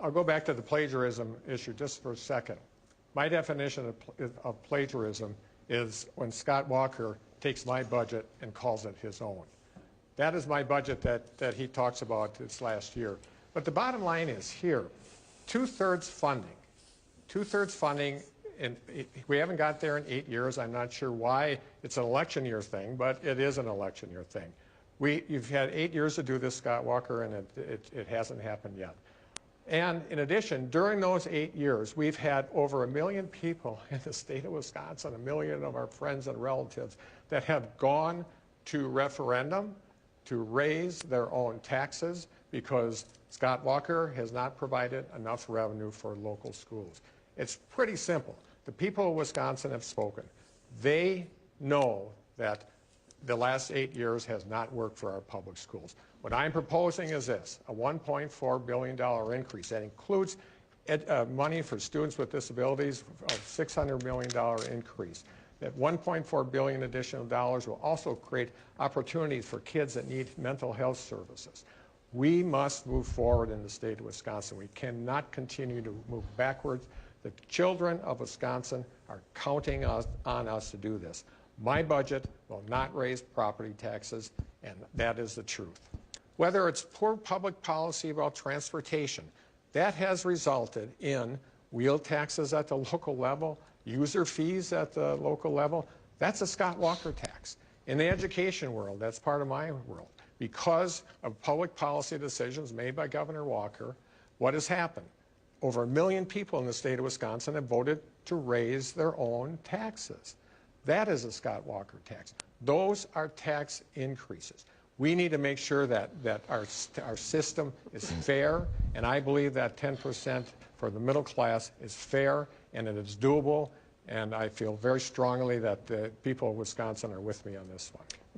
I'll go back to the plagiarism issue just for a second. My definition of plagiarism is when Scott Walker takes my budget and calls it his own. That is my budget that he talks about this last year. But the bottom line is here, two-thirds funding, and we haven't got there in 8 years. I'm not sure why it's an election year thing, but it is an election year thing. You've had 8 years to do this, Scott Walker, and it hasn't happened yet. And in addition, during those 8 years, we've had over 1 million people in the state of Wisconsin, 1 million of our friends and relatives that have gone to referendum to raise their own taxes because Scott Walker has not provided enough revenue for local schools. It's pretty simple. The people of Wisconsin have spoken. They know that the last 8 years has not worked for our public schools. What I'm proposing is this, a $1.4 billion increase. That includes money for students with disabilities, a $600 million increase. That $1.4 billion additional dollars will also create opportunities for kids that need mental health services. We must move forward in the state of Wisconsin. We cannot continue to move backwards. The children of Wisconsin are counting on us to do this. My budget will not raise property taxes, and that is the truth. Whether it's poor public policy about transportation, that has resulted in wheel taxes at the local level, user fees at the local level. That's a Scott Walker tax. In the education world, that's part of my world. Because of public policy decisions made by Governor Walker, what has happened? Over 1 million people in the state of Wisconsin have voted to raise their own taxes. That is a Scott Walker tax. Those are tax increases. We need to make sure that our system is fair, and I believe that 10% for the middle class is fair and it is doable, and I feel very strongly that the people of Wisconsin are with me on this one.